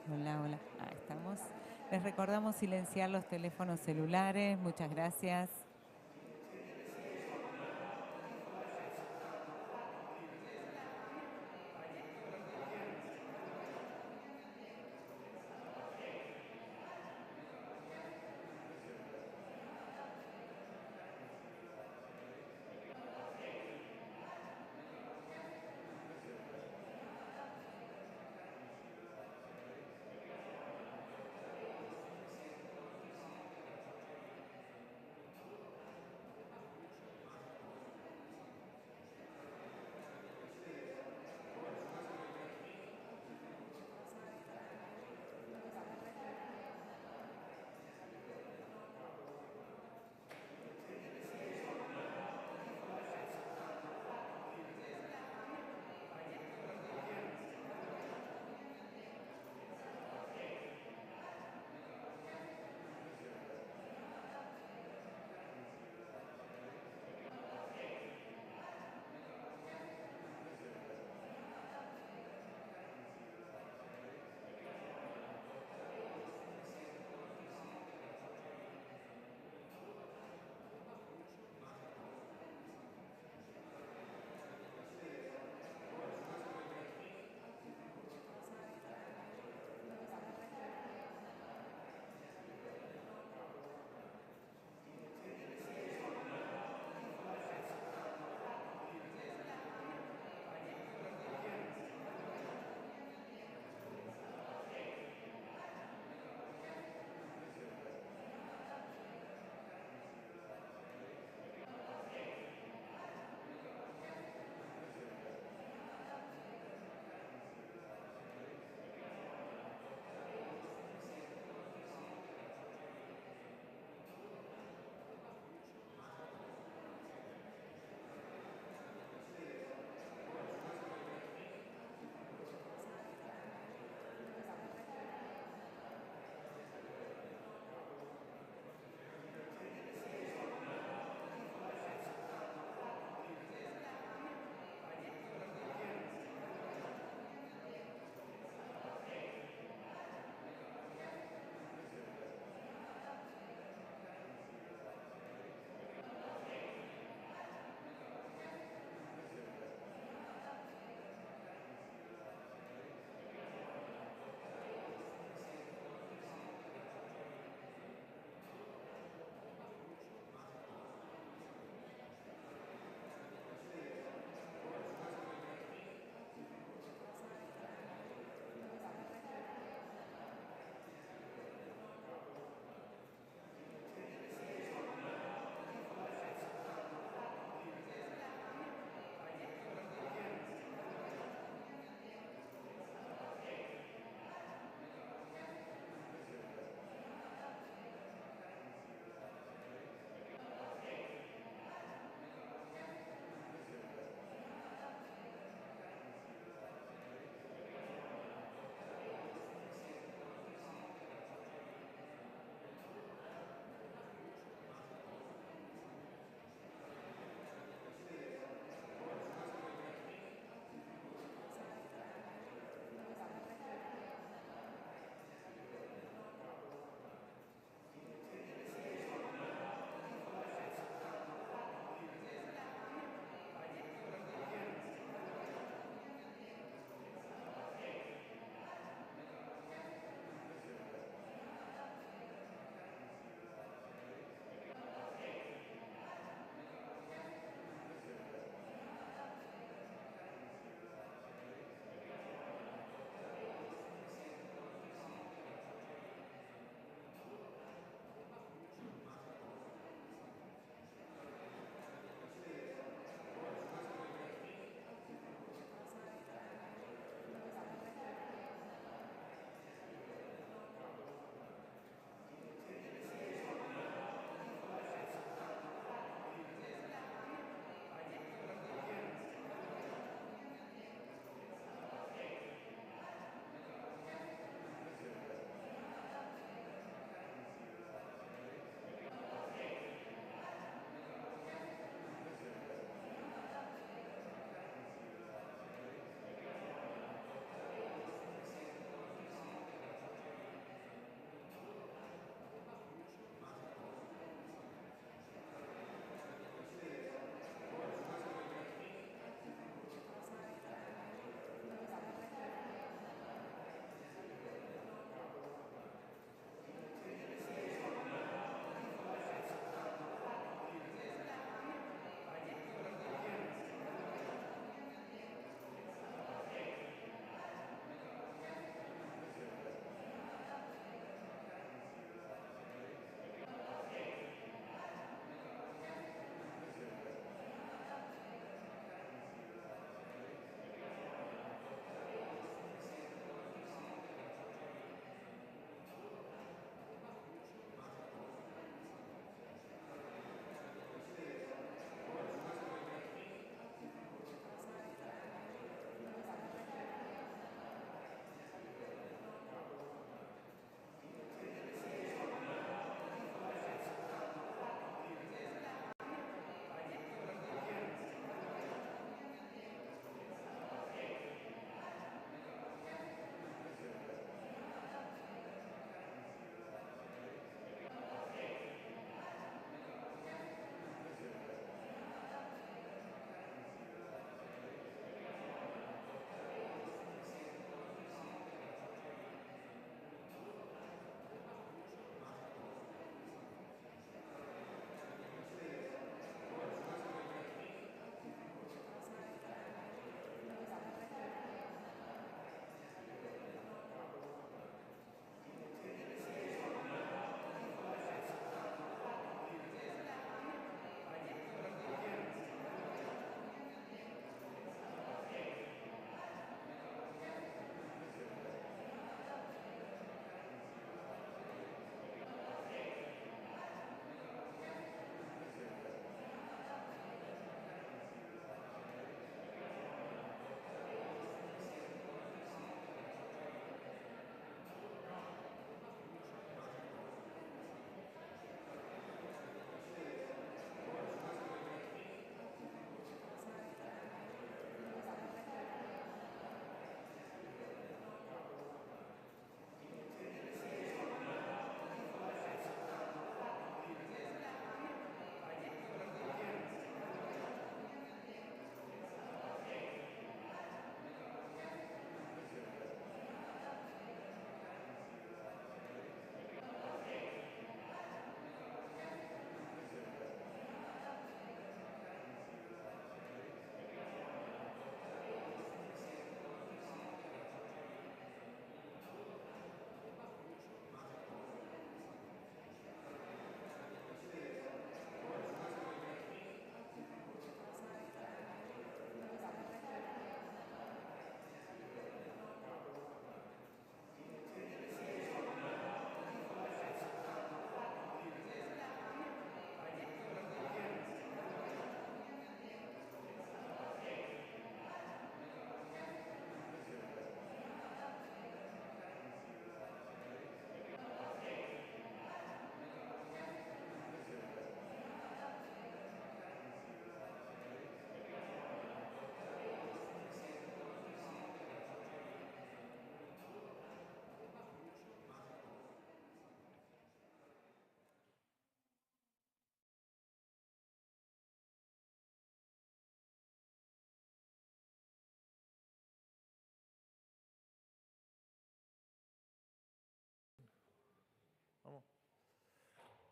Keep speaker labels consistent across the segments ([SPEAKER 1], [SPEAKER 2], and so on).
[SPEAKER 1] Hola, hola. Ah, estamos. Les recordamos silenciar los teléfonos celulares. Muchas gracias.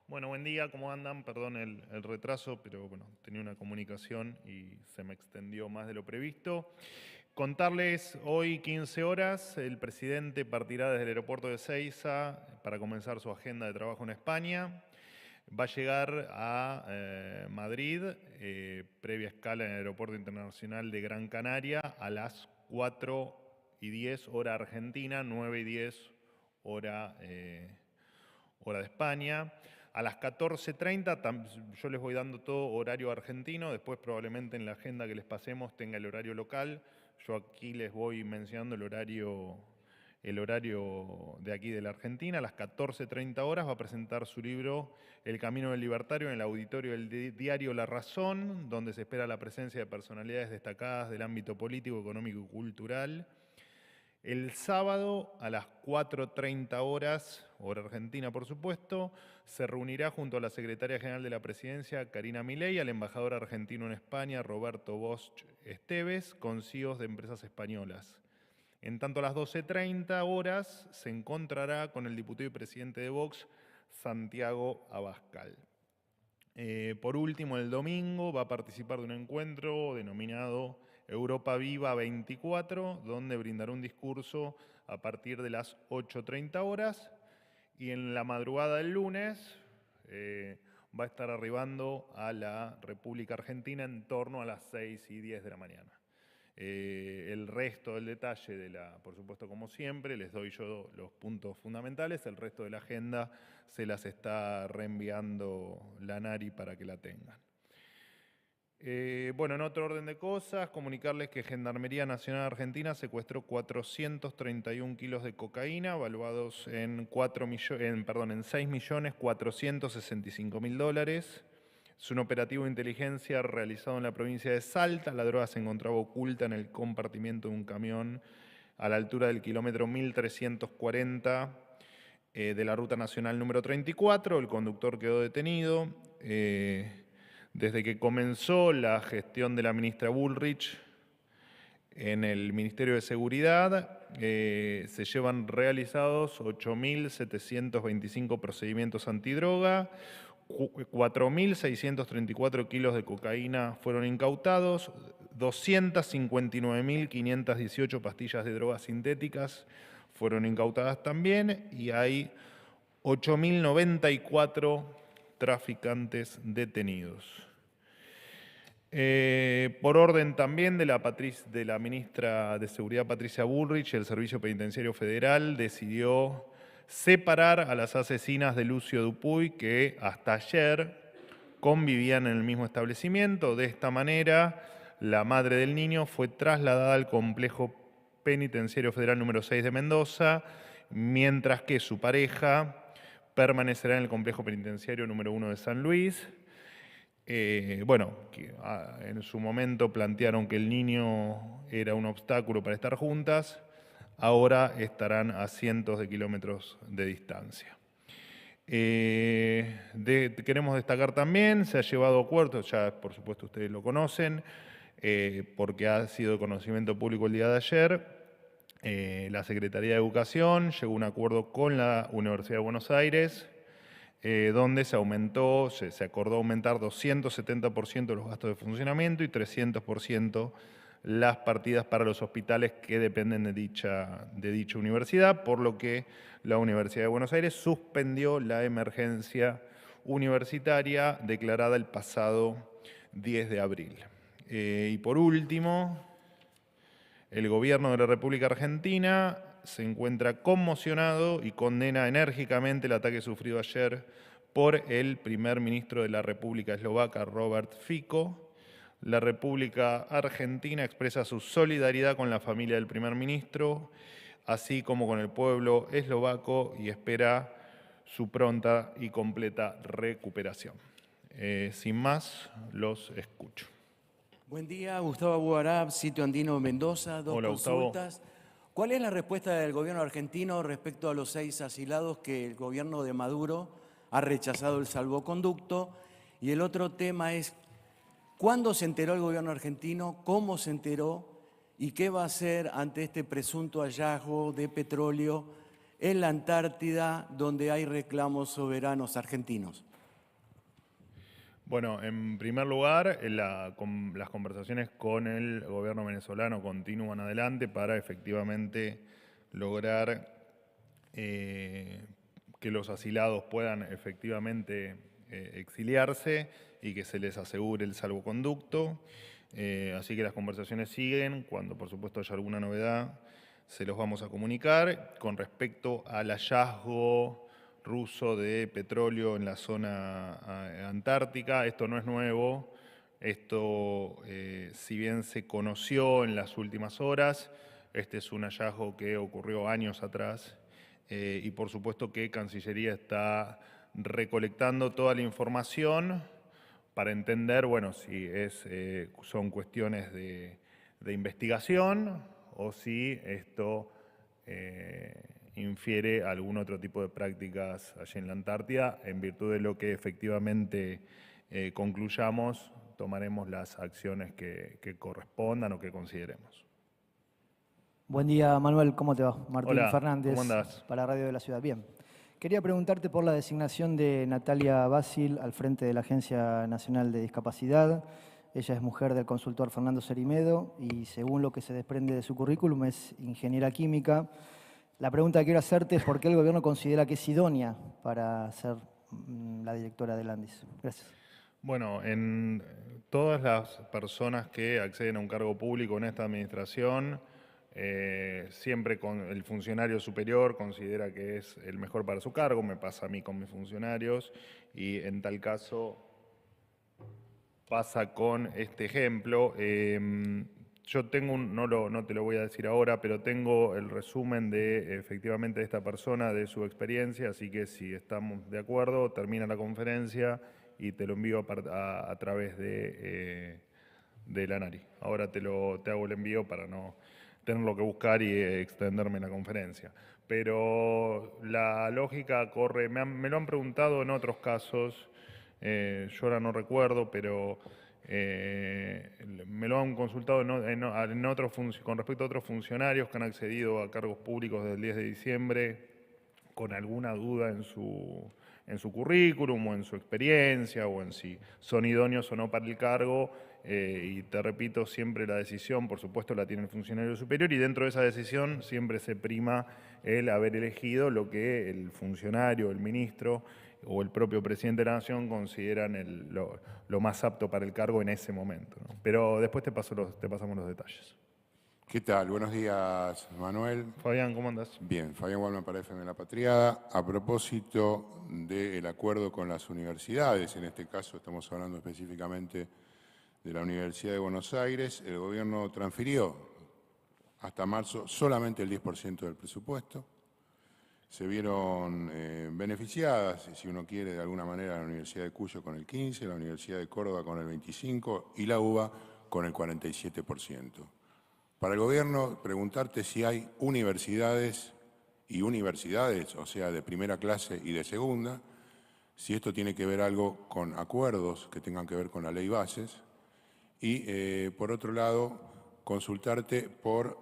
[SPEAKER 2] Bueno, buen día, ¿cómo andan? Perdón el retraso, pero bueno, tenía una comunicación y se me extendió más de lo previsto. Contarles, hoy 15 horas, el presidente partirá desde el aeropuerto de Ezeiza para comenzar su agenda de trabajo en España. Va a llegar a Madrid, previa escala en el Aeropuerto Internacional de Gran Canaria, a las 4:10 hora argentina, 9:10 hora de España. A las 14:30, yo les voy dando todo horario argentino, después probablemente en la agenda que les pasemos tenga el horario local. Yo aquí les voy mencionando el horario de aquí de la Argentina. A las 14:30 horas va a presentar su libro El Camino del Libertario en el auditorio del diario La Razón, donde se espera la presencia de personalidades destacadas del ámbito político, económico y cultural. El sábado a las 4:30 horas, hora argentina por supuesto, se reunirá junto a la secretaria general de la Presidencia, Karina Milei, al embajador argentino en España, Roberto Bosch Esteves, con CEOs de empresas españolas. En tanto, a las 12:30 horas se encontrará con el diputado y presidente de Vox, Santiago Abascal. Por último, el domingo va a participar de un encuentro denominado Europa Viva 24, donde brindará un discurso a partir de las 8:30 horas. Y en la madrugada del lunes va a estar arribando a la República Argentina en torno a las 6:10 de la mañana. El resto del detalle por supuesto, como siempre, les doy yo los puntos fundamentales. El resto de la agenda se las está reenviando la NARI para que la tengan. Bueno, en otro orden de cosas, comunicarles que Gendarmería Nacional Argentina secuestró 431 kilos de cocaína, valuados en $6.465.000. Es un operativo de inteligencia realizado en la provincia de Salta. La droga se encontraba oculta en el compartimiento de un camión a la altura del kilómetro 1340 de la Ruta Nacional número 34. El conductor quedó detenido. Desde que comenzó la gestión de la ministra Bullrich en el Ministerio de Seguridad, se llevan realizados 8.725 procedimientos antidroga, 4.634 kilos de cocaína fueron incautados, 259.518 pastillas de drogas sintéticas fueron incautadas también, y hay 8.094 traficantes detenidos. Por orden también de la ministra de Seguridad Patricia Bullrich, el Servicio Penitenciario Federal decidió separar a las asesinas de Lucio Dupuy, que hasta ayer convivían en el mismo establecimiento. De esta manera, la madre del niño fue trasladada al Complejo Penitenciario Federal número 6 de Mendoza, mientras que su pareja permanecerá en el Complejo Penitenciario número 1 de San Luis. En su momento plantearon que el niño era un obstáculo para estar juntas. Ahora estarán a cientos de kilómetros de distancia. Queremos destacar también, se ha llevado a puerto, ya por supuesto ustedes lo conocen, porque ha sido de conocimiento público el día de ayer, la Secretaría de Educación llegó a un acuerdo con la Universidad de Buenos Aires, donde se acordó aumentar 270% los gastos de funcionamiento y 300% las partidas para los hospitales que dependen de dicha universidad, por lo que la Universidad de Buenos Aires suspendió la emergencia universitaria declarada el pasado 10 de abril. Y por último, el gobierno de la República Argentina se encuentra conmocionado y condena enérgicamente el ataque sufrido ayer por el primer ministro de la República Eslovaca, Robert Fico. La República Argentina expresa su solidaridad con la familia del primer ministro, así como con el pueblo eslovaco, y espera su pronta y completa recuperación. Sin más, los escucho.
[SPEAKER 3] Buen día, Gustavo Abuarab, Sitio Andino Mendoza. Dos
[SPEAKER 2] Hola,
[SPEAKER 3] consultas.
[SPEAKER 2] Gustavo.
[SPEAKER 3] ¿Cuál es la respuesta del gobierno argentino respecto a los 6 asilados que el gobierno de Maduro ha rechazado el salvoconducto? Y el otro tema es, ¿cuándo se enteró el gobierno argentino? ¿Cómo se enteró? ¿Y qué va a hacer ante este presunto hallazgo de petróleo en la Antártida, donde hay reclamos soberanos argentinos?
[SPEAKER 2] Bueno, en primer lugar, las conversaciones con el gobierno venezolano continúan adelante para efectivamente lograr que los asilados puedan efectivamente exiliarse y que se les asegure el salvoconducto. Así que las conversaciones siguen. Cuando, por supuesto, haya alguna novedad, se los vamos a comunicar. Con respecto al hallazgo ruso de petróleo en la zona antártica, esto no es nuevo. Esto, si bien se conoció en las últimas horas, este es un hallazgo que ocurrió años atrás y por supuesto que Cancillería está recolectando toda la información para entender, bueno, si son cuestiones de investigación o si esto infiere algún otro tipo de prácticas allí en la Antártida. En virtud de lo que efectivamente concluyamos, tomaremos las acciones que correspondan o que consideremos.
[SPEAKER 4] Buen día, Manuel, ¿cómo te va? Martín
[SPEAKER 2] Hola,
[SPEAKER 4] Fernández,
[SPEAKER 2] ¿cómo andás?
[SPEAKER 4] para Radio de la Ciudad. Bien. Quería preguntarte por la designación de Natalia Basil al frente de la Agencia Nacional de Discapacidad. Ella es mujer del consultor Fernando Cerimedo y según lo que se desprende de su currículum es ingeniera química. La pregunta que quiero hacerte es por qué el gobierno considera que es idónea para ser la directora del ANDIS. Gracias.
[SPEAKER 2] Bueno, en todas las personas que acceden a un cargo público en esta administración, siempre con el funcionario superior considera que es el mejor para su cargo, me pasa a mí con mis funcionarios, y en tal caso pasa con este ejemplo. Yo tengo no te lo voy a decir ahora, pero tengo el resumen de efectivamente de esta persona, de su experiencia, así que si estamos de acuerdo, termina la conferencia y te lo envío a través de la NARI. Ahora te hago el envío para no tenerlo que buscar y extenderme en la conferencia. Pero la lógica corre, me lo han preguntado en otros casos, yo ahora no recuerdo, pero me lo han consultado con respecto a otros funcionarios que han accedido a cargos públicos desde el 10 de diciembre con alguna duda en su currículum o en su experiencia o en si son idóneos o no para el cargo. Y te repito, siempre la decisión, por supuesto, la tiene el funcionario superior y dentro de esa decisión siempre se prima el haber elegido lo que el funcionario, el ministro o el propio presidente de la Nación consideran lo más apto para el cargo en ese momento, ¿no? Pero después te pasamos los detalles.
[SPEAKER 5] ¿Qué tal? Buenos días, Manuel.
[SPEAKER 2] Fabián, ¿cómo andás?
[SPEAKER 5] Bien, Fabián Walman para FM La Patriada. A propósito del acuerdo con las universidades, en este caso estamos hablando específicamente de la Universidad de Buenos Aires, el gobierno transfirió hasta marzo solamente el 10% del presupuesto. Se vieron beneficiadas, si uno quiere, de alguna manera, la Universidad de Cuyo con el 15%, la Universidad de Córdoba con el 25% y la UBA con el 47%. Para el gobierno, preguntarte si hay universidades, o sea, de primera clase y de segunda, si esto tiene que ver algo con acuerdos que tengan que ver con la ley bases, y por otro lado, consultarte por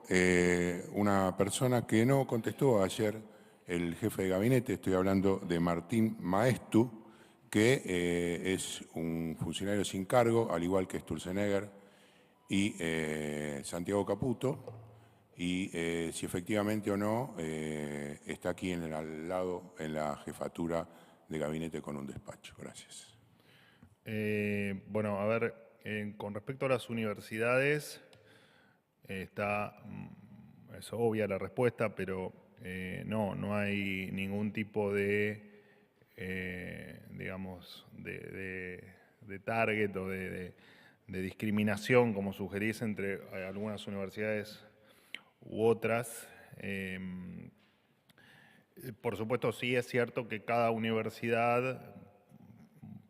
[SPEAKER 5] una persona que no contestó ayer, el jefe de gabinete, estoy hablando de Martín Maestu, que es un funcionario sin cargo, al igual que Sturzenegger y Santiago Caputo, y si efectivamente o no está aquí al lado en la jefatura de gabinete con un despacho. Gracias.
[SPEAKER 2] Bueno, a ver, con respecto a las universidades, es obvia la respuesta, pero no hay ningún tipo de, digamos, de target o de discriminación, como sugerís, entre algunas universidades u otras. Por supuesto, sí es cierto que cada universidad,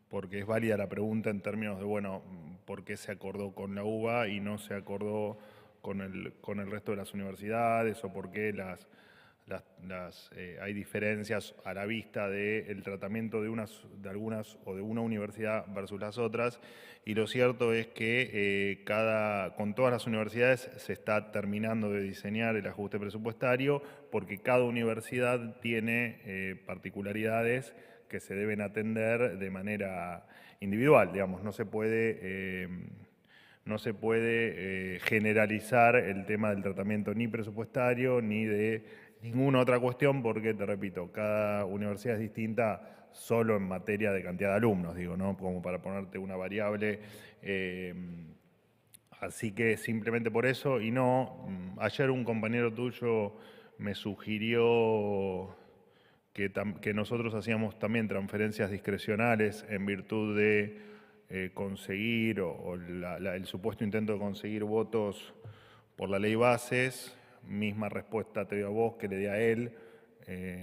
[SPEAKER 2] porque es válida la pregunta en términos de, bueno, ¿por qué se acordó con la UBA y no se acordó con el resto de las universidades? ¿O por qué hay diferencias a la vista del tratamiento de algunas o de una universidad versus las otras? Y lo cierto es que con todas las universidades se está terminando de diseñar el ajuste presupuestario porque cada universidad tiene particularidades que se deben atender de manera individual, digamos, no se puede generalizar el tema del tratamiento ni presupuestario ni de ninguna otra cuestión porque, te repito, cada universidad es distinta solo en materia de cantidad de alumnos, digo, ¿no? Como para ponerte una variable. Así que simplemente por eso, y no, ayer un compañero tuyo me sugirió que nosotros hacíamos también transferencias discrecionales en virtud de conseguir, o el supuesto intento de conseguir votos por la ley bases. Misma respuesta te doy a vos que le di a él.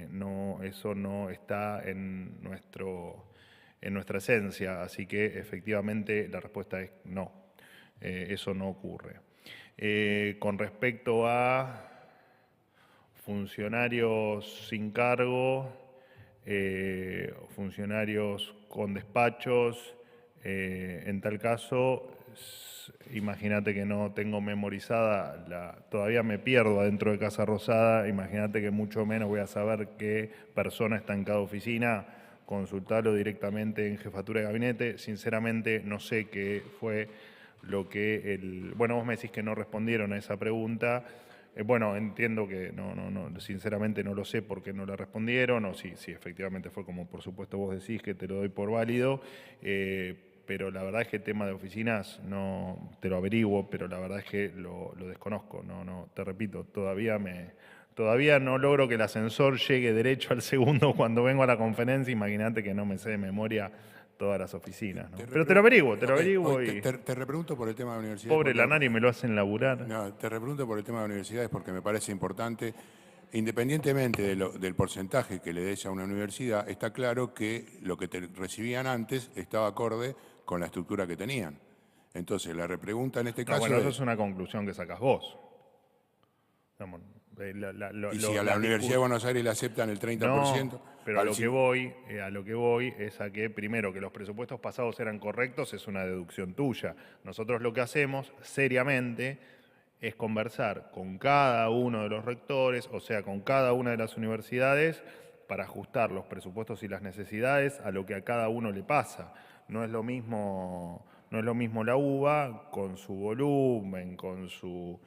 [SPEAKER 2] No, eso no está en nuestra esencia, así que efectivamente la respuesta es no. Eso no ocurre. Con respecto a funcionarios sin cargo, funcionarios con despachos, en tal caso, imagínate que no tengo memorizada, todavía me pierdo adentro de Casa Rosada, imagínate que mucho menos voy a saber qué persona está en cada oficina, consultarlo directamente en jefatura de gabinete. Sinceramente no sé qué fue lo que bueno, vos me decís que no respondieron a esa pregunta. Bueno, entiendo que sinceramente no lo sé por qué no la respondieron, o si efectivamente fue como por supuesto vos decís, que te lo doy por válido, pero la verdad es que el tema de oficinas no te lo averiguo, pero la verdad es que lo desconozco, te repito, todavía no logro que el ascensor llegue derecho al segundo cuando vengo a la conferencia, imagínate que no me sé de memoria todas las oficinas, ¿no? Pero te lo averiguo y...
[SPEAKER 5] Te repregunto por el tema de la universidad.
[SPEAKER 2] Pobre Lanari, me lo hacen laburar.
[SPEAKER 5] No, te repregunto por el tema de universidades porque me parece importante. Independientemente del porcentaje que le des a una universidad, está claro que lo que te recibían antes estaba acorde con la estructura que tenían. Entonces, la repregunta en este caso
[SPEAKER 2] bueno, eso es una conclusión que sacás vos.
[SPEAKER 5] ¿Y si a la Universidad de Buenos Aires le aceptan el 30%?
[SPEAKER 2] No, pero a lo que voy es a que, primero, que los presupuestos pasados eran correctos, es una deducción tuya. Nosotros lo que hacemos, seriamente, es conversar con cada uno de los rectores, o sea, con cada una de las universidades, para ajustar los presupuestos y las necesidades a lo que a cada uno le pasa. No es lo mismo la UBA con su volumen, con su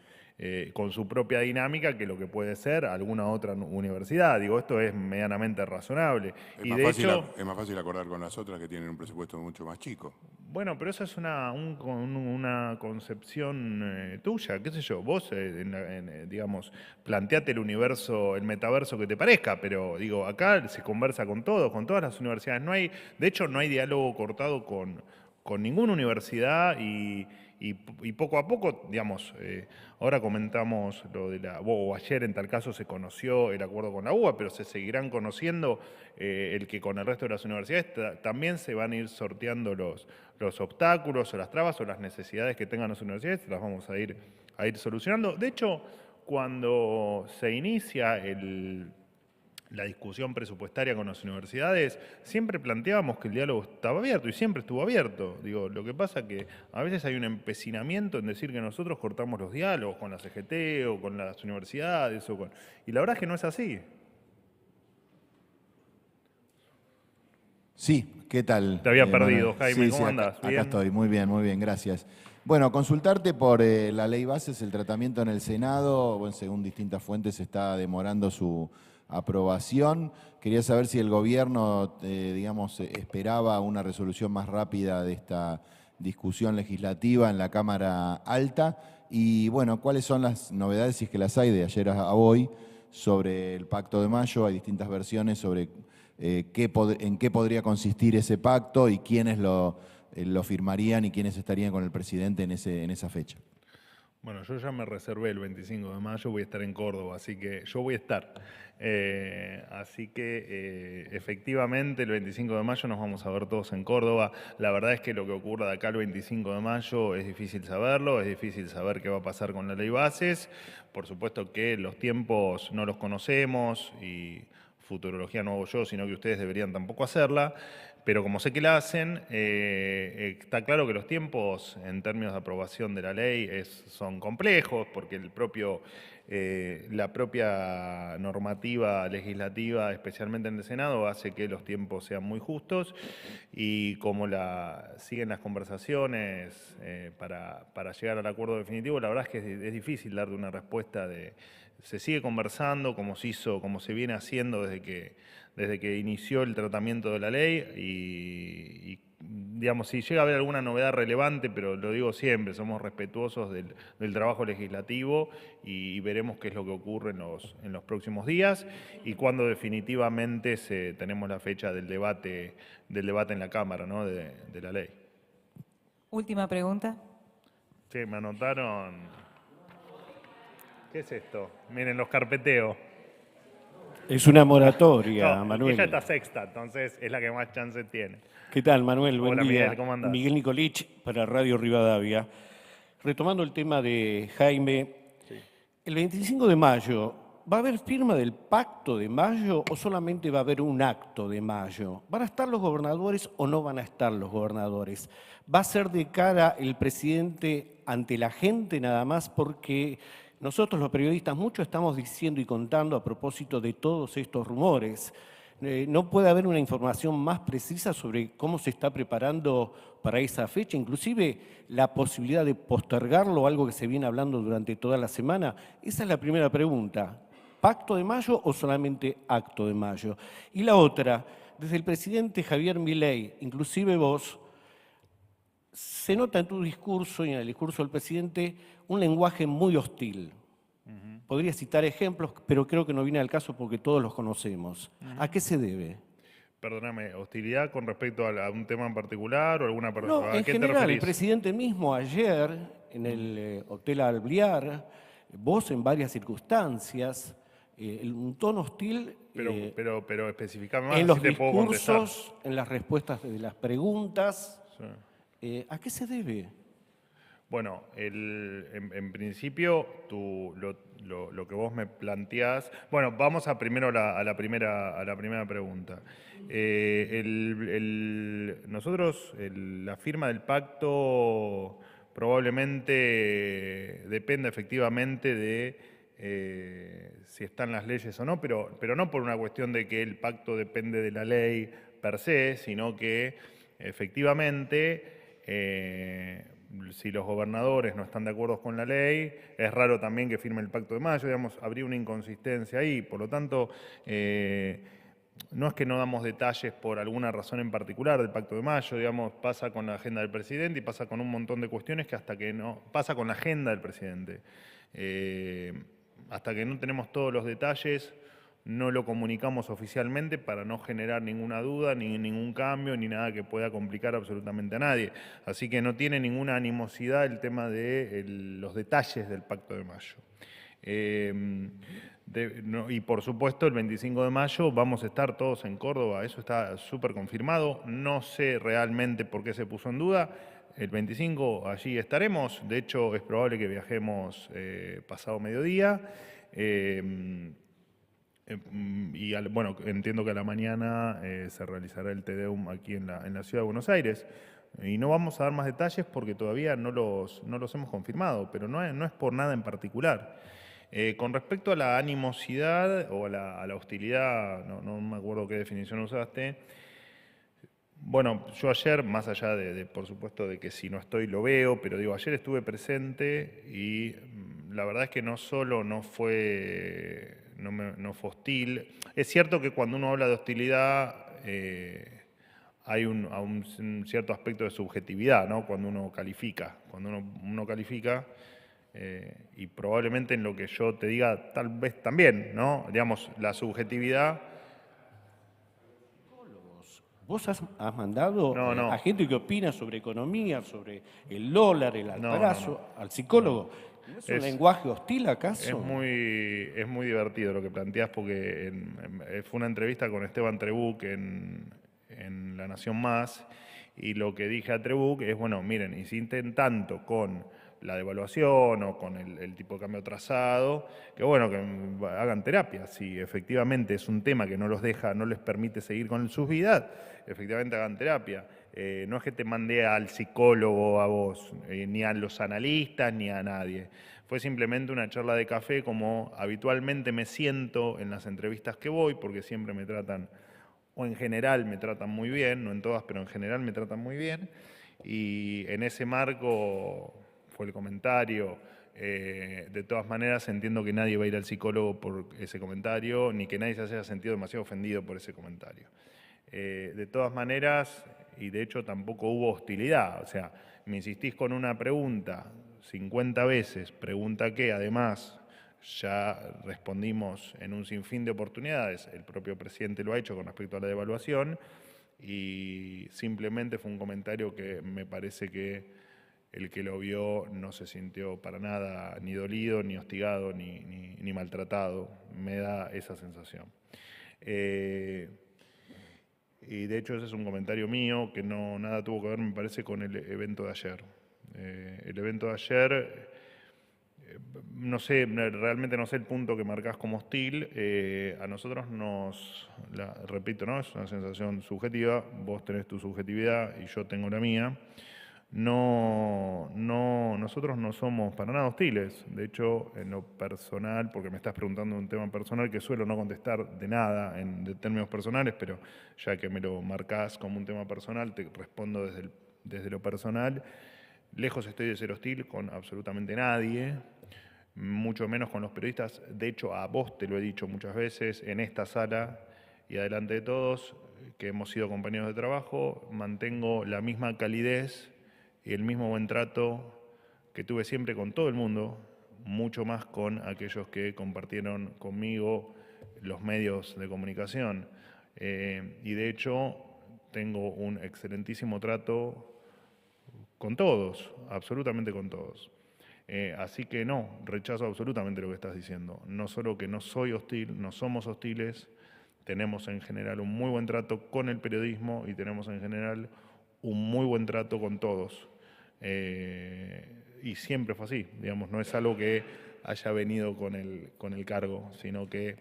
[SPEAKER 2] propia dinámica, que lo que puede ser alguna otra universidad. Digo, esto es medianamente razonable.
[SPEAKER 5] Es más fácil acordar con las otras que tienen un presupuesto mucho más chico.
[SPEAKER 2] Bueno, pero eso es una concepción tuya, qué sé yo. Vos, digamos, planteate el universo, el metaverso que te parezca, pero digo, acá se conversa con todos, con todas las universidades. De hecho, no hay diálogo cortado con ninguna universidad y poco a poco, digamos, ahora comentamos lo de o ayer en tal caso se conoció el acuerdo con la UBA, pero se seguirán conociendo el que con el resto de las universidades también se van a ir sorteando los obstáculos o las trabas o las necesidades que tengan las universidades, las vamos a ir solucionando. De hecho, cuando se inicia la discusión presupuestaria con las universidades, siempre planteábamos que el diálogo estaba abierto y siempre estuvo abierto. Digo, lo que pasa es que a veces hay un empecinamiento en decir que nosotros cortamos los diálogos con la CGT o con las universidades, y la verdad es que no es así.
[SPEAKER 6] Sí, ¿qué tal?
[SPEAKER 2] Te había perdido, Jaime, ¿cómo andás?
[SPEAKER 6] Acá estoy, muy bien, gracias. Bueno, consultarte por la ley bases, el tratamiento en el Senado, bueno, según distintas fuentes está demorando su aprobación. Quería saber si el gobierno, digamos, esperaba una resolución más rápida de esta discusión legislativa en la Cámara Alta y, bueno, cuáles son las novedades, si es que las hay, de ayer a hoy sobre el Pacto de Mayo. Hay distintas versiones sobre en qué podría consistir ese pacto y quiénes lo firmarían y quiénes estarían con el presidente en esa fecha.
[SPEAKER 2] Bueno, yo ya me reservé el 25 de mayo, voy a estar en Córdoba, así que yo voy a estar. Así que efectivamente el 25 de mayo nos vamos a ver todos en Córdoba. La verdad es que lo que ocurra de acá el 25 de mayo es difícil saberlo, es difícil saber qué va a pasar con la ley bases. Por supuesto que los tiempos no los conocemos y futurología no hago yo, sino que ustedes deberían tampoco hacerla, pero como sé que la hacen, está claro que los tiempos en términos de aprobación de la ley son complejos, porque la propia normativa legislativa, especialmente en el Senado, hace que los tiempos sean muy justos, y como siguen las conversaciones para llegar al acuerdo definitivo, la verdad es que es difícil darle una respuesta se sigue conversando como se viene haciendo desde que inició el tratamiento de la ley y digamos, si llega a haber alguna novedad relevante, pero lo digo siempre, somos respetuosos del trabajo legislativo y veremos qué es lo que ocurre en los próximos días y cuando definitivamente tenemos la fecha del debate en la Cámara, ¿no? de la ley.
[SPEAKER 1] Última pregunta.
[SPEAKER 2] Sí, me anotaron. ¿Qué es esto? Miren, los carpeteo.
[SPEAKER 7] Es una moratoria,
[SPEAKER 2] No,
[SPEAKER 7] Manuel.
[SPEAKER 2] ella está sexta, entonces es la que más chance tiene.
[SPEAKER 7] ¿Qué tal, Manuel? Buen
[SPEAKER 2] Hola,
[SPEAKER 7] día.
[SPEAKER 2] Miguel, ¿cómo andás?
[SPEAKER 7] Miguel Nicolich para Radio Rivadavia. Retomando el tema de Jaime, el 25 de mayo, ¿va a haber firma del Pacto de Mayo o solamente va a haber un acto de mayo? ¿Van a estar los gobernadores o no van a estar los gobernadores? ¿Va a ser de cara el presidente ante la gente nada más? Porque nosotros los periodistas mucho estamos diciendo y contando a propósito de todos estos rumores. ¿No puede haber una información más precisa sobre cómo se está preparando para esa fecha? Inclusive la posibilidad de postergarlo, algo que se viene hablando durante toda la semana. Esa es la primera pregunta. ¿Pacto de mayo o solamente acto de mayo? Y la otra, desde el presidente Javier Milei, inclusive vos, se nota en tu discurso y en el discurso del presidente un lenguaje muy hostil. Podría citar ejemplos, pero creo que no viene al caso porque todos los conocemos. ¿A qué se debe?
[SPEAKER 2] Perdóname, ¿hostilidad con respecto a un tema en particular o alguna persona?
[SPEAKER 7] No,
[SPEAKER 2] ¿A
[SPEAKER 7] en
[SPEAKER 2] qué
[SPEAKER 7] general,
[SPEAKER 2] te
[SPEAKER 7] el
[SPEAKER 2] referís?
[SPEAKER 7] presidente mismo ayer en el Hotel Alvear, vos en varias circunstancias, un tono hostil
[SPEAKER 2] Pero especificame más,
[SPEAKER 7] en los
[SPEAKER 2] así te puedo contestar.
[SPEAKER 7] discursos, en las respuestas de las preguntas.
[SPEAKER 2] Sí.
[SPEAKER 7] ¿A qué se debe?
[SPEAKER 2] Bueno, en principio, lo que vos me planteás... Bueno, vamos primero a la primera pregunta. Nosotros, la firma del pacto probablemente dependa efectivamente de si están las leyes o no, pero no por una cuestión de que el pacto depende de la ley per se, sino que efectivamente... si los gobernadores no están de acuerdo con la ley, es raro también que firme el Pacto de Mayo, digamos, habría una inconsistencia ahí. Por lo tanto, no es que no damos detalles por alguna razón en particular del Pacto de Mayo, digamos, pasa con la agenda del presidente y pasa con un montón de cuestiones que hasta que no... Pasa con la agenda del presidente. Hasta que no tenemos todos los detalles, no lo comunicamos oficialmente para no generar ninguna duda, ni ningún cambio, ni nada que pueda complicar absolutamente a nadie. Así que no tiene ninguna animosidad el tema de los detalles del Pacto de Mayo. Y por supuesto, el 25 de mayo vamos a estar todos en Córdoba, eso está súper confirmado. No sé realmente por qué se puso en duda. El 25 allí estaremos, de hecho es probable que viajemos pasado mediodía. Y bueno, entiendo que a la mañana se realizará el Te Deum aquí en la Ciudad de Buenos Aires. Y no vamos a dar más detalles porque todavía no los hemos confirmado, pero no es por nada en particular. Con respecto a la animosidad o a la hostilidad, no me acuerdo qué definición usaste. Bueno, yo ayer, más allá por supuesto, de que si no estoy lo veo, pero digo, ayer estuve presente y la verdad es que no solo no fue hostil. Es cierto que cuando uno habla de hostilidad hay un cierto aspecto de subjetividad, ¿no? Cuando uno califica. Cuando uno califica, y probablemente en lo que yo te diga tal vez también, ¿no? Digamos, la subjetividad...
[SPEAKER 7] ¿Vos has mandado
[SPEAKER 2] No.
[SPEAKER 7] a gente que opina sobre economía, sobre el dólar, el alparazo, al psicólogo? ¿No es un lenguaje hostil acaso?
[SPEAKER 2] Es muy divertido lo que planteás porque fue una entrevista con Esteban Trebuch en La Nación Más y lo que dije a Trebuch es, bueno, miren, insisten tanto con la devaluación o con el tipo de cambio atrasado, que bueno, que hagan terapia. Si efectivamente es un tema que no los deja, no les permite seguir con sus vidas, efectivamente hagan terapia. No es que te mandé al psicólogo a vos, ni a los analistas, ni a nadie. Fue simplemente una charla de café como habitualmente me siento en las entrevistas que voy, porque siempre me tratan, o en general me tratan muy bien, no en todas, pero en general me tratan muy bien. Y en ese marco fue el comentario. De todas maneras, entiendo que nadie va a ir al psicólogo por ese comentario, ni que nadie se haya sentido demasiado ofendido por ese comentario. De todas maneras, y de hecho tampoco hubo hostilidad, o sea, me insistís con una pregunta 50 veces, pregunta que además ya respondimos en un sinfín de oportunidades, el propio presidente lo ha hecho con respecto a la devaluación, y simplemente fue un comentario que me parece que el que lo vio no se sintió para nada ni dolido, ni hostigado, ni maltratado. Me da esa sensación. Y de hecho ese es un comentario mío que no nada tuvo que ver, me parece, con el evento de ayer. El evento de ayer, no sé, realmente no sé el punto que marcás como hostil. A nosotros repito, ¿no? Es una sensación subjetiva, vos tenés tu subjetividad y yo tengo la mía. Nosotros no somos para nada hostiles. De hecho, en lo personal, porque me estás preguntando un tema personal que suelo no contestar de nada de términos personales, pero ya que me lo marcás como un tema personal, te respondo desde lo personal. Lejos estoy de ser hostil con absolutamente nadie, mucho menos con los periodistas. De hecho, a vos te lo he dicho muchas veces en esta sala y adelante de todos, que hemos sido compañeros de trabajo, mantengo la misma calidez y el mismo buen trato que tuve siempre con todo el mundo, mucho más con aquellos que compartieron conmigo los medios de comunicación. Y de hecho, tengo un excelentísimo trato con todos, absolutamente con todos. Así que no, rechazo absolutamente lo que estás diciendo. No solo que no soy hostil, no somos hostiles, tenemos en general un muy buen trato con el periodismo y tenemos en general un muy buen trato con todos. Y siempre fue así, digamos, no es algo que haya venido con el cargo, sino que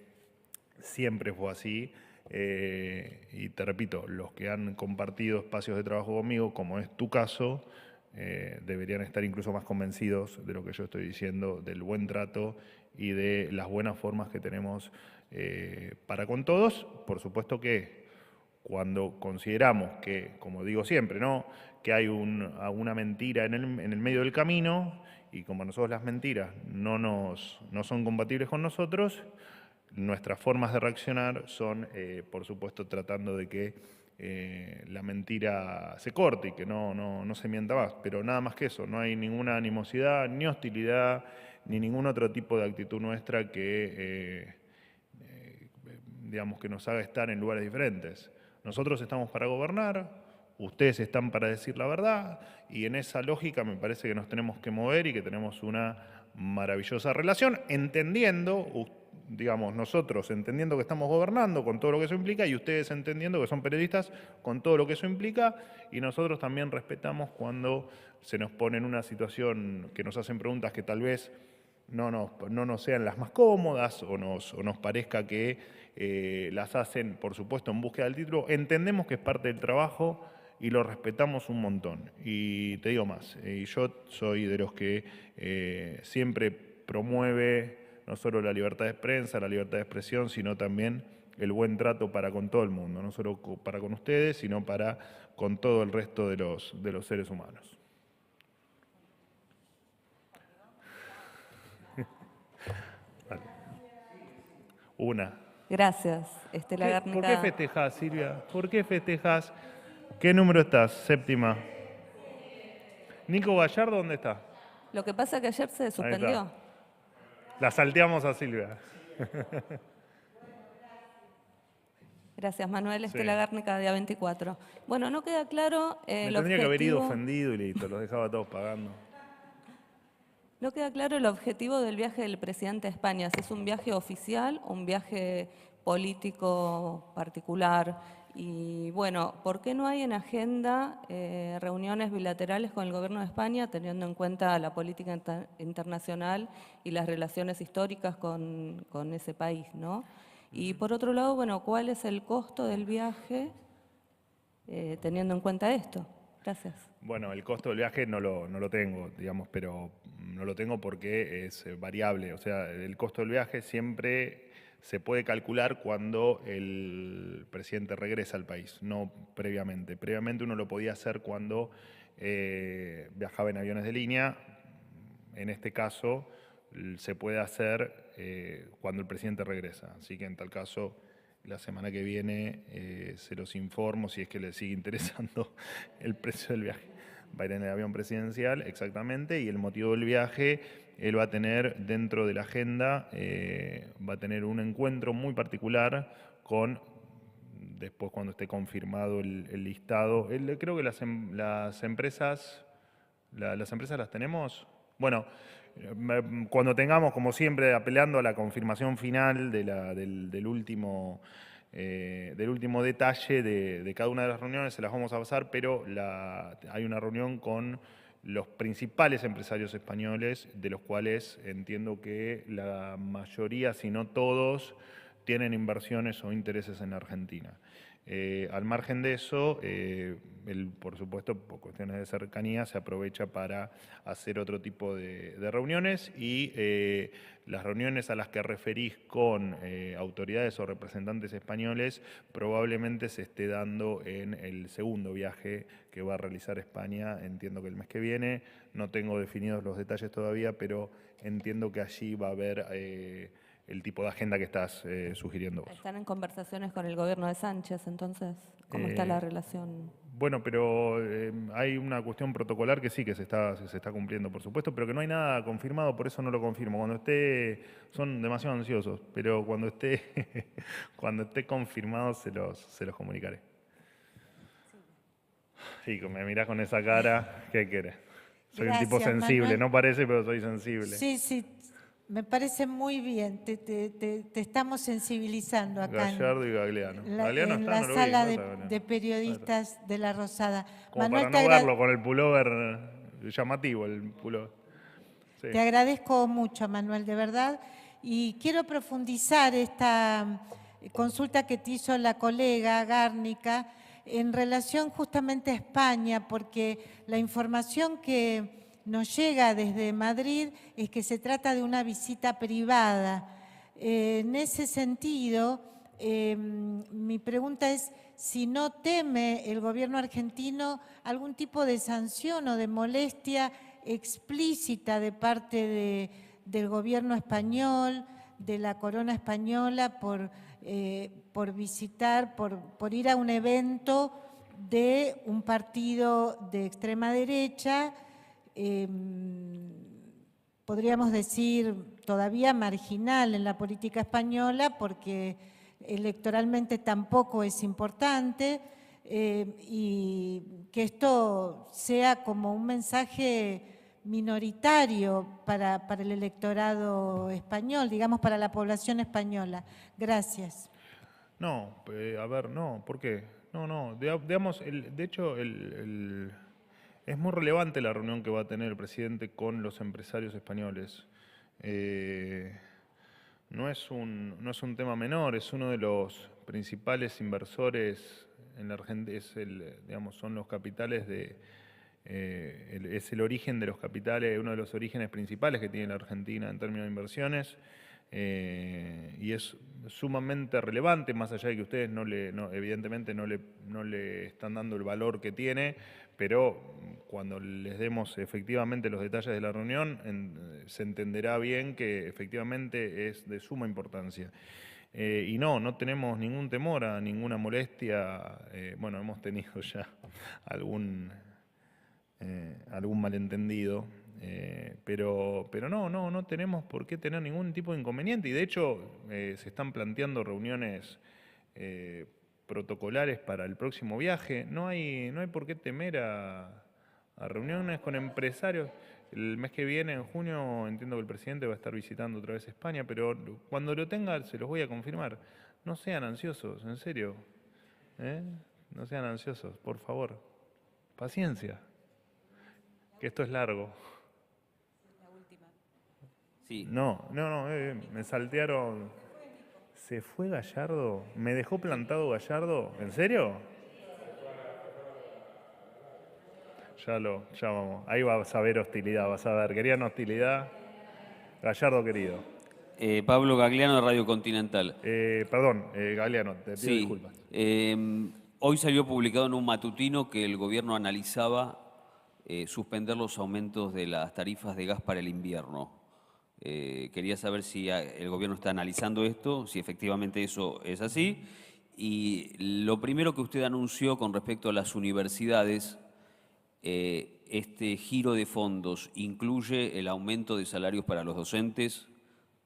[SPEAKER 2] siempre fue así. Y te repito, los que han compartido espacios de trabajo conmigo, como es tu caso, deberían estar incluso más convencidos de lo que yo estoy diciendo, del buen trato y de las buenas formas que tenemos para con todos. Por supuesto que cuando consideramos que, como digo siempre, ¿no?, que hay una mentira en el medio del camino, y como nosotros las mentiras no son compatibles con nosotros, nuestras formas de reaccionar son, por supuesto, tratando de que la mentira se corte y que no se mienta más. Pero nada más que eso, no hay ninguna animosidad, ni hostilidad, ni ningún otro tipo de actitud nuestra que, digamos, que nos haga estar en lugares diferentes. Nosotros estamos para gobernar, ustedes están para decir la verdad, y en esa lógica me parece que nos tenemos que mover y que tenemos una maravillosa relación, entendiendo, digamos, nosotros entendiendo que estamos gobernando con todo lo que eso implica y ustedes entendiendo que son periodistas con todo lo que eso implica, y nosotros también respetamos cuando se nos pone en una situación que nos hacen preguntas que tal vez no nos sean las más cómodas o nos parezca que las hacen, por supuesto, en búsqueda del título. Entendemos que es parte del trabajo y lo respetamos un montón. Y te digo más, y yo soy de los que siempre promueve no solo la libertad de prensa, la libertad de expresión, sino también el buen trato para con todo el mundo, no solo para con ustedes, sino para con todo el resto de los seres humanos. Una.
[SPEAKER 8] Gracias, Estela Garnica.
[SPEAKER 2] ¿Por qué festejás, Silvia? ¿Por qué festejás? ¿Qué número estás? Séptima. ¿Nico Gallardo dónde está?
[SPEAKER 8] Lo que pasa es que ayer se suspendió.
[SPEAKER 2] La salteamos a Silvia.
[SPEAKER 8] Gracias, Manuel. Estela Garnica, día 24. Bueno, no queda claro
[SPEAKER 2] Me
[SPEAKER 8] el
[SPEAKER 2] tendría que haber ido
[SPEAKER 8] objetivo.
[SPEAKER 2] ofendido y listo, los dejaba todos pagando.
[SPEAKER 8] No queda claro el objetivo del viaje del presidente a España. Si es un viaje oficial o un viaje político particular. Y bueno, ¿por qué no hay en agenda reuniones bilaterales con el Gobierno de España, teniendo en cuenta la política internacional y las relaciones históricas con ese país, ¿no? Y por otro lado, bueno, ¿cuál es el costo del viaje teniendo en cuenta esto? Gracias.
[SPEAKER 2] Bueno, el costo del viaje no lo tengo, digamos, pero no lo tengo porque es variable. O sea, el costo del viaje siempre se puede calcular cuando el presidente regresa al país, no previamente. Previamente uno lo podía hacer cuando viajaba en aviones de línea. En este caso se puede hacer cuando el presidente regresa. Así que en tal caso, la semana que viene se los informo si es que les sigue interesando el precio del viaje. Va a ir en el avión presidencial, exactamente, y el motivo del viaje, él va a tener dentro de la agenda, va a tener un encuentro muy particular con, después cuando esté confirmado el listado, creo que las empresas, las empresas las tenemos. Bueno, cuando tengamos, como siempre, apelando a la confirmación final del último detalle de cada una de las reuniones, se las vamos a pasar, pero hay una reunión con los principales empresarios españoles, de los cuales entiendo que la mayoría, si no todos, tienen inversiones o intereses en Argentina. Al margen de eso, él, por supuesto, por cuestiones de cercanía, se aprovecha para hacer otro tipo de reuniones y las reuniones a las que referís con autoridades o representantes españoles probablemente se esté dando en el segundo viaje que va a realizar España, entiendo que el mes que viene. No tengo definidos los detalles todavía, pero entiendo que allí va a haber el tipo de agenda que estás sugiriendo vos.
[SPEAKER 8] ¿Están en conversaciones con el gobierno de Sánchez, entonces? ¿Cómo está la relación?
[SPEAKER 2] Bueno, pero hay una cuestión protocolar que sí que se está cumpliendo, por supuesto, pero que no hay nada confirmado, por eso no lo confirmo. Cuando esté, son demasiado ansiosos, pero cuando esté confirmado se los comunicaré. Sí, me mirás con esa cara, ¿qué querés? Soy un tipo sensible,
[SPEAKER 9] Manuel.
[SPEAKER 2] no parece, pero soy sensible.
[SPEAKER 9] Sí, sí, me parece muy bien. Te estamos sensibilizando acá
[SPEAKER 2] Gallardo y Gagliano. Gagliano
[SPEAKER 9] en
[SPEAKER 2] está,
[SPEAKER 9] la
[SPEAKER 2] no lo vi,
[SPEAKER 9] sala
[SPEAKER 2] ¿dónde está Gagliano?
[SPEAKER 9] de periodistas de La Rosada.
[SPEAKER 2] Como
[SPEAKER 9] Manuel,
[SPEAKER 2] para no verlo con el pullover llamativo, el pullover. Sí.
[SPEAKER 9] te agradezco mucho, Manuel, de verdad. Y quiero profundizar esta consulta que te hizo la colega Gárnica en relación justamente a España, porque la información que nos llega desde Madrid es que se trata de una visita privada. En ese sentido, mi pregunta es si no teme el gobierno argentino algún tipo de sanción o de molestia explícita de parte del gobierno español, de la corona española, por visitar, por ir a un evento de un partido de extrema derecha, podríamos decir todavía marginal en la política española, porque electoralmente tampoco es importante, y que esto sea como un mensaje minoritario para el electorado español, digamos, para la población española. Gracias.
[SPEAKER 2] No, a ver, no, ¿por qué? No, digamos, de hecho, es muy relevante la reunión que va a tener el presidente con los empresarios españoles. No es un tema menor, es uno de los principales inversores en la Argentina, digamos, son los capitales es el origen de los capitales, uno de los orígenes principales que tiene la Argentina en términos de inversiones, y es sumamente relevante, más allá de que ustedes evidentemente no le están dando el valor que tiene, pero cuando les demos efectivamente los detalles de la reunión, se entenderá bien que efectivamente es de suma importancia. Y no tenemos ningún temor a ninguna molestia. Bueno, hemos tenido ya algún malentendido, pero no tenemos por qué tener ningún tipo de inconveniente. Y de hecho se están planteando reuniones protocolares para el próximo viaje. No hay por qué temer a reuniones con empresarios. El mes que viene, en junio, entiendo que el presidente va a estar visitando otra vez España, pero cuando lo tenga se los voy a confirmar. No sean ansiosos, en serio. No sean ansiosos, por favor. Paciencia, que esto es largo.
[SPEAKER 10] Sí.
[SPEAKER 2] No, me saltearon. ¿Se fue Gallardo? ¿Me dejó plantado Gallardo? ¿En serio? Ya vamos. Ahí vas a ver hostilidad, vas a ver. ¿Querían hostilidad? Gallardo querido.
[SPEAKER 10] Pablo Gagliano de Radio Continental.
[SPEAKER 2] Perdón, Gagliano, te pido disculpas.
[SPEAKER 10] Hoy salió publicado en un matutino que el gobierno analizaba suspender los aumentos de las tarifas de gas para el invierno. Quería saber si el gobierno está analizando esto, si efectivamente eso es así. Y lo primero que usted anunció con respecto a las universidades, este giro de fondos incluye el aumento de salarios para los docentes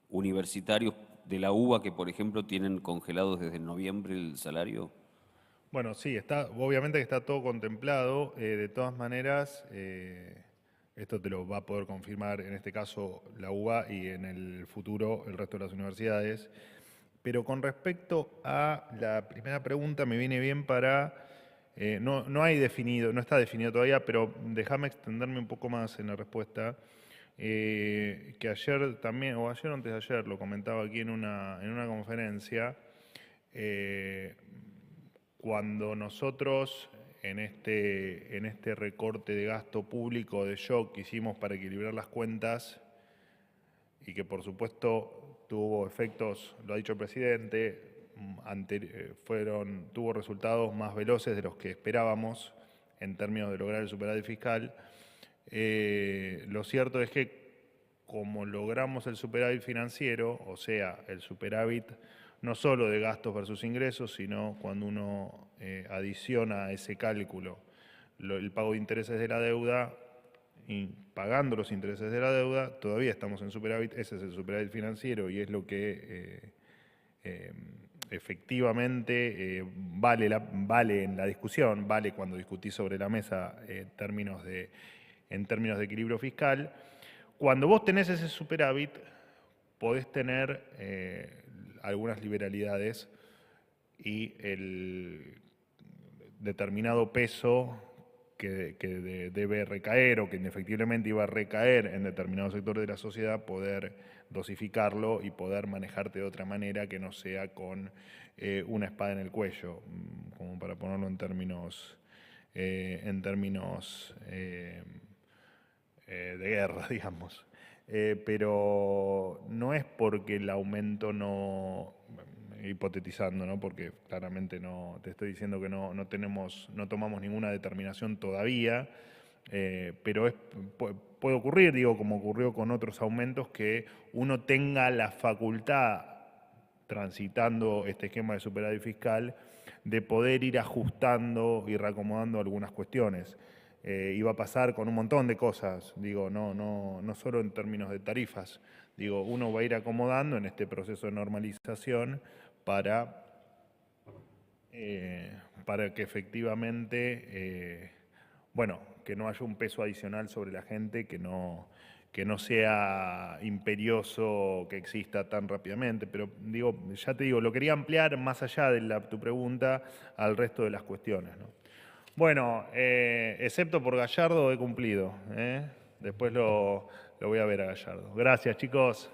[SPEAKER 10] universitarios de la UBA que, por ejemplo, tienen congelados desde noviembre el salario.
[SPEAKER 2] Bueno, sí, obviamente que está todo contemplado. De todas maneras, esto te lo va a poder confirmar en este caso la UBA y en el futuro el resto de las universidades. Pero con respecto a la primera pregunta, me viene bien para... no está definido todavía, pero déjame extenderme un poco más en la respuesta. Que ayer también, o ayer o antes de ayer, lo comentaba aquí en una conferencia, cuando nosotros en este recorte de gasto público de shock que hicimos para equilibrar las cuentas y que por supuesto tuvo efectos, lo ha dicho el presidente, tuvo resultados más veloces de los que esperábamos en términos de lograr el superávit fiscal. Lo cierto es que como logramos el superávit financiero, o sea, el superávit no solo de gastos versus ingresos, sino cuando uno adiciona a ese cálculo el pago de intereses de la deuda y pagando los intereses de la deuda, todavía estamos en superávit, ese es el superávit financiero y es lo que efectivamente vale en la discusión, vale cuando discutís sobre la mesa en términos de equilibrio fiscal. Cuando vos tenés ese superávit, podés tener algunas liberalidades y el determinado peso que debe recaer o que indefectiblemente iba a recaer en determinado sector de la sociedad, poder dosificarlo y poder manejarte de otra manera que no sea con una espada en el cuello, como para ponerlo en términos de guerra, digamos. Pero no es porque el aumento no, hipotetizando, ¿no? Porque claramente no, te estoy diciendo que no tomamos ninguna determinación todavía, pero puede ocurrir, digo, como ocurrió con otros aumentos, que uno tenga la facultad, transitando este esquema de superávit fiscal, de poder ir ajustando y reacomodando algunas cuestiones. Iba a pasar con un montón de cosas, digo, no solo en términos de tarifas. Digo, uno va a ir acomodando en este proceso de normalización para que efectivamente, que no haya un peso adicional sobre la gente, que no sea imperioso que exista tan rápidamente. Pero digo, ya te digo, lo quería ampliar más allá de tu pregunta al resto de las cuestiones, ¿no? Bueno, excepto por Gallardo he cumplido. Después lo voy a ver a Gallardo. Gracias, chicos.